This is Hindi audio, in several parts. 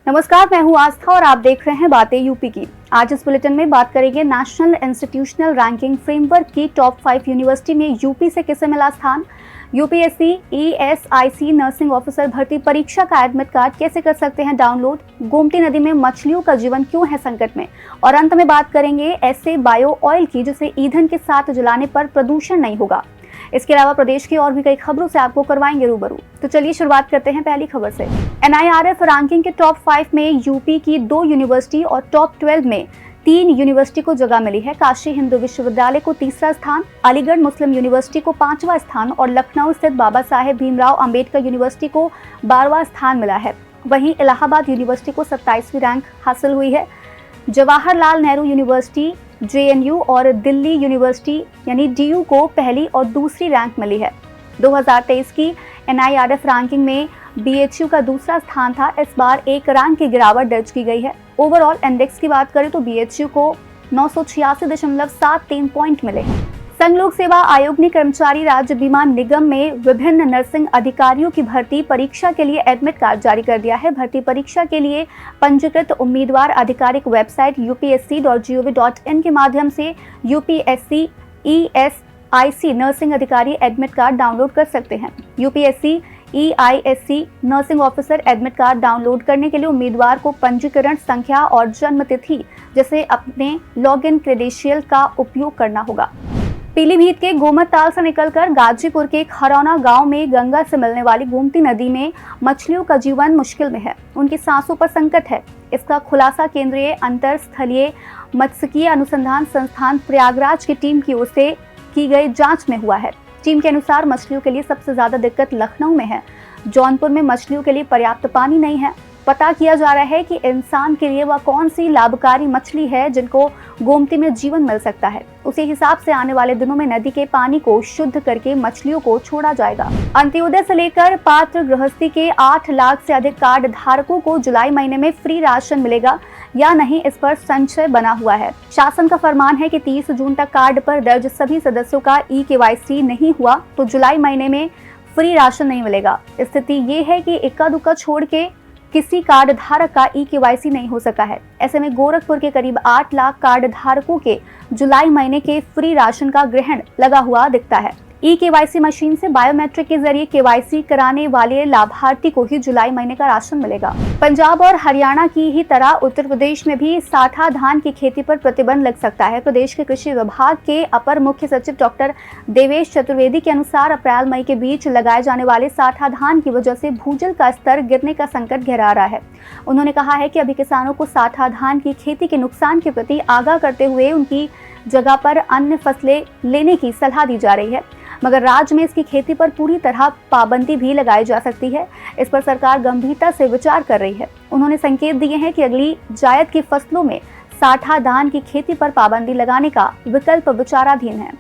नमस्कार, मैं हूं आस्था और आप देख रहे हैं बातें यूपी की। आज इस बुलेटिन में बात करेंगे नेशनल इंस्टीट्यूशनल रैंकिंग फ्रेमवर्क की टॉप 5 यूनिवर्सिटी में यूपी से किसे मिला स्थान, यूपीएससी ईएसआईसी नर्सिंग ऑफिसर भर्ती परीक्षा का एडमिट कार्ड कैसे कर सकते हैं डाउनलोड, गोमती नदी में मछलियों का जीवन क्यों है संकट में, और अंत में बात करेंगे ऐसे बायो ऑयल की जिसे ईंधन के साथ जलाने पर प्रदूषण नहीं होगा। इसके अलावा प्रदेश की और भी कई खबरों से आपको करवाएंगे रूबरू। तो चलिए शुरुआत करते हैं पहली खबर से। एनआईआरएफ रैंकिंग के टॉप 5 में यूपी की 2 यूनिवर्सिटी और टॉप 12 में 3 यूनिवर्सिटी को जगह मिली है। काशी हिंदू विश्वविद्यालय को तीसरा स्थान, अलीगढ़ मुस्लिम यूनिवर्सिटी को 5वां स्थान और लखनऊ स्थित बाबा साहेब भीमराव अंबेडकर यूनिवर्सिटी को 12वां स्थान मिला है। वहीं इलाहाबाद यूनिवर्सिटी को 27वीं रैंक हासिल हुई है। जवाहरलाल नेहरू यूनिवर्सिटी, जेएनयू और दिल्ली यूनिवर्सिटी यानी डीयू को पहली और दूसरी रैंक मिली है। 2023 की एनआईआरएफ रैंकिंग में बीएचयू का दूसरा स्थान था। इस बार एक रैंक की गिरावट दर्ज की गई है। ओवरऑल इंडेक्स की बात करें तो बीएचयू को 986.73 पॉइंट मिले हैं। संघ लोक सेवा आयोग ने कर्मचारी राज्य बीमा निगम में विभिन्न नर्सिंग अधिकारियों की भर्ती परीक्षा के लिए एडमिट कार्ड जारी कर दिया है। भर्ती परीक्षा के लिए पंजीकृत उम्मीदवार आधिकारिक वेबसाइट upsc.gov.in के माध्यम से यूपीएससी ईएसआईसी नर्सिंग अधिकारी एडमिट कार्ड डाउनलोड कर सकते हैं। UPSC EISC nursing officer admit card download करने के लिए उम्मीदवार को पंजीकरण संख्या और जन्म तिथि जैसे अपने लॉगिन क्रेडेंशियल का उपयोग करना होगा। पीलीभीत के गोमतताल से निकलकर गाजीपुर के खरौना गांव में गंगा से मिलने वाली गोमती नदी में मछलियों का जीवन मुश्किल में है। उनकी सांसों पर संकट है। इसका खुलासा केंद्रीय अंतरस्थलीय मत्स्यिकी अनुसंधान संस्थान प्रयागराज की टीम की ओर से की गई जांच में हुआ है। टीम के अनुसार मछलियों के लिए सबसे ज्यादा दिक्कत लखनऊ में है। जौनपुर में मछलियों के लिए पर्याप्त पानी नहीं है। पता किया जा रहा है कि इंसान के लिए वह कौन सी लाभकारी मछली है जिनको गोमती में जीवन मिल सकता है। उसी हिसाब से आने वाले दिनों में नदी के पानी को शुद्ध करके मछलियों को छोड़ा जाएगा। अंत्योदय से लेकर पात्र गृहस्थी के 8 लाख से अधिक कार्ड धारकों को जुलाई महीने में फ्री राशन मिलेगा या नहीं, इस पर संशय बना हुआ है। शासन का फरमान है कि 30 जून तक कार्ड पर दर्ज सभी सदस्यों का ई-केवाईसी नहीं हुआ तो जुलाई महीने में फ्री राशन नहीं मिलेगा। स्थिति ये है कि इक्का दुक्का छोड़ के किसी कार्ड धारक का ई-केवाईसी नहीं हो सका है। ऐसे में गोरखपुर के करीब 8 लाख कार्ड धारकों के जुलाई महीने के फ्री राशन का ग्रहण लगा हुआ दिखता है। ई-केवाईसी मशीन से बायोमेट्रिक के जरिए केवाईसी कराने वाले लाभार्थी को ही जुलाई महीने का राशन मिलेगा। पंजाब और हरियाणा की ही तरह उत्तर प्रदेश में भी साठा धान की खेती पर प्रतिबंध लग सकता है। प्रदेश के कृषि विभाग के अपर मुख्य सचिव डॉक्टर देवेश चतुर्वेदी के अनुसार अप्रैल मई के बीच लगाए जाने वाले साठा धान की वजह से भूजल का स्तर गिरने का संकट गहरा रहा है। उन्होंने कहा है कि अभी किसानों को साठा धान की खेती के नुकसान के प्रति आगाह करते हुए उनकी जगह पर अन्य फसलें लेने की सलाह दी जा रही है, मगर राज्य में इसकी खेती पर पूरी तरह पाबंदी भी लगाई जा सकती है। इस पर सरकार गंभीरता से विचार कर रही है। उन्होंने संकेत दिए हैं कि अगली जायद की फसलों में साठा धान की खेती पर पाबंदी लगाने का विकल्प विचाराधीन है।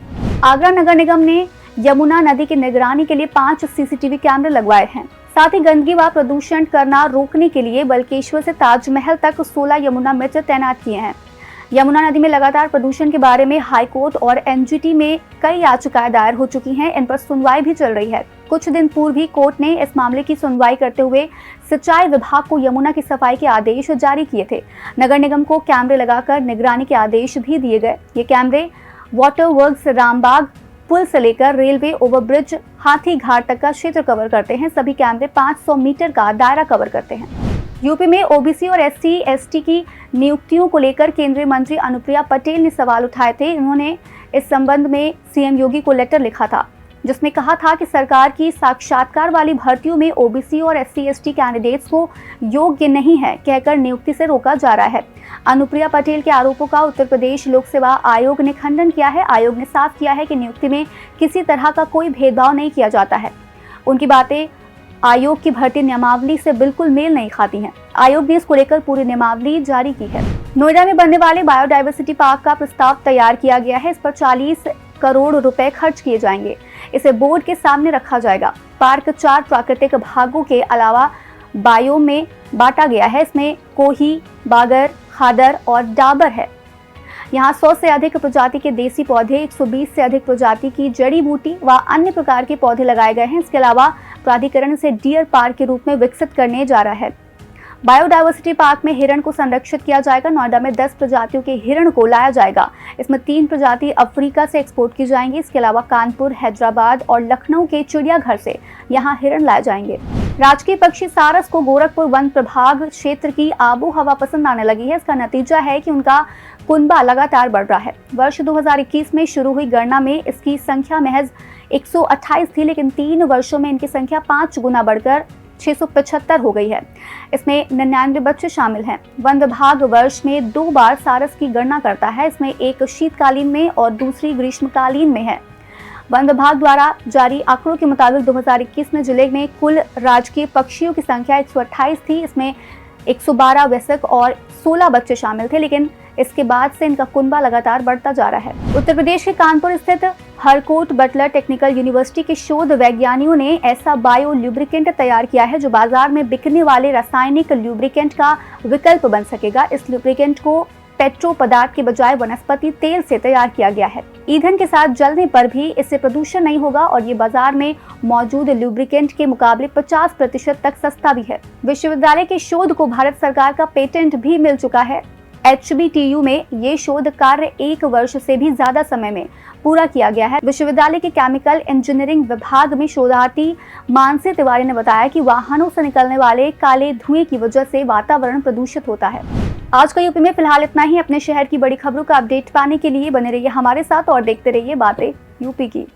आगरा नगर निगम ने यमुना नदी की निगरानी के लिए 5 सीसीटीवी कैमरे लगवाए हैं। साथ ही गंदगी व प्रदूषण करना रोकने के लिए बल्केश्वर से ताजमहल तक 16 यमुना मित्र तैनात किए हैं। यमुना नदी में लगातार प्रदूषण के बारे में हाईकोर्ट और एनजीटी में कई याचिकाएं दायर हो चुकी हैं। इन पर सुनवाई भी चल रही है। कुछ दिन पूर्व ही कोर्ट ने इस मामले की सुनवाई करते हुए सिंचाई विभाग को यमुना की सफाई के आदेश जारी किए थे। नगर निगम को कैमरे लगाकर निगरानी के आदेश भी दिए गए। ये कैमरे वाटर वर्क्स रामबाग पुल से लेकर रेलवे ओवरब्रिज हाथी घाट तक का क्षेत्र कवर करते हैं। सभी कैमरे 500 मीटर का दायरा कवर करते हैं। यूपी में ओबीसी और एससी एसटी की नियुक्तियों को लेकर केंद्रीय मंत्री अनुप्रिया पटेल ने सवाल उठाए थे। उन्होंने इस संबंध में सीएम योगी को लेटर लिखा था जिसमें कहा था कि सरकार की साक्षात्कार वाली भर्तियों में ओबीसी और एससी एसटी कैंडिडेट्स को योग्य नहीं है कहकर नियुक्ति से रोका जा रहा है। अनुप्रिया पटेल के आरोपों का उत्तर प्रदेश लोक सेवा आयोग ने खंडन किया है। आयोग ने साफ किया है कि नियुक्ति में किसी तरह का कोई भेदभाव नहीं किया जाता है। उनकी बातें आयोग की भर्ती नियमावली से बिल्कुल मेल नहीं खाती हैं। आयोग ने इसको लेकर पूरी नियमावली जारी की है। नोएडा में बनने वाले बायोडायवर्सिटी पार्क का प्रस्ताव तैयार किया गया है। इस पर 40 करोड़ रुपए खर्च किए जाएंगे। इसे बोर्ड के सामने रखा जाएगा। पार्क 4 प्राकृतिक भागों के अलावा बायोम में बांटा गया है। इसमें कोही, बागर, खादर और डाबर है। यहाँ 100 से अधिक प्रजाति के देसी पौधे, 120 से अधिक प्रजाति की जड़ी बूटी व अन्य प्रकार के पौधे लगाए गए हैं। इसके अलावा प्राधिकरण इसे डियर पार्क के रूप में विकसित करने जा रहा है। बायोडायवर्सिटी पार्क में हिरण को संरक्षित किया जाएगा। नोएडा में 10 प्रजातियों के हिरण को लाया जाएगा। इसमें 3 प्रजाति अफ्रीका से एक्सपोर्ट की जाएंगी। इसके अलावा कानपुर, हैदराबाद और लखनऊ के चिड़ियाघर से यहाँ हिरण लाए जाएंगे। राजकीय पक्षी सारस को गोरखपुर वन प्रभाग क्षेत्र की आबो हवा पसंद आने लगी है। इसका नतीजा है कि उनका कुनबा लगातार बढ़ रहा है। वर्ष 2021 में शुरू हुई गणना में इसकी संख्या महज 128 थी, लेकिन 3 वर्षों में इनकी संख्या 5 गुना बढ़कर 675 हो गई है। इसमें 99 बच्चे शामिल हैं। वन विभाग वर्ष में 2 बार सारस की गणना करता है। इसमें एक शीतकालीन में और दूसरी ग्रीष्मकालीन में है। वन विभाग द्वारा जारी आंकड़ों के मुताबिक 2021 में जिले में कुल राजकीय पक्षियों की संख्या 128 थी। इसमें 112 वयस्क और 16 बच्चे शामिल थे, लेकिन इसके बाद से इनका कुनबा लगातार बढ़ता जा रहा है। उत्तर प्रदेश के कानपुर स्थित हरकोट बटलर टेक्निकल यूनिवर्सिटी के शोध वैज्ञानिकों ने ऐसा बायो ल्यूब्रिकेंट तैयार किया है जो बाजार में बिकने वाले रासायनिक ल्यूब्रिकेंट का विकल्प बन सकेगा। इस ल्यूब्रिकेंट को पेट्रो पदार्थ के बजाय वनस्पति तेल से तैयार किया गया है। ईंधन के साथ जलने पर भी इससे प्रदूषण नहीं होगा और ये बाजार में मौजूद ल्यूब्रिकेंट के मुकाबले 50% तक सस्ता भी है। विश्वविद्यालय के शोध को भारत सरकार का पेटेंट भी मिल चुका है। HBTU में ये शोध कार्य 1 वर्ष से भी ज्यादा समय में पूरा किया गया है। विश्वविद्यालय के केमिकल इंजीनियरिंग विभाग में शोधार्थी मानसी तिवारी ने बताया कि वाहनों से निकलने वाले काले धुएं की वजह से वातावरण प्रदूषित होता है। आज का यूपी में फिलहाल इतना ही। अपने शहर की बड़ी खबरों का अपडेट पाने के लिए बने रहिए हमारे साथ और देखते रहिए बातें यूपी की।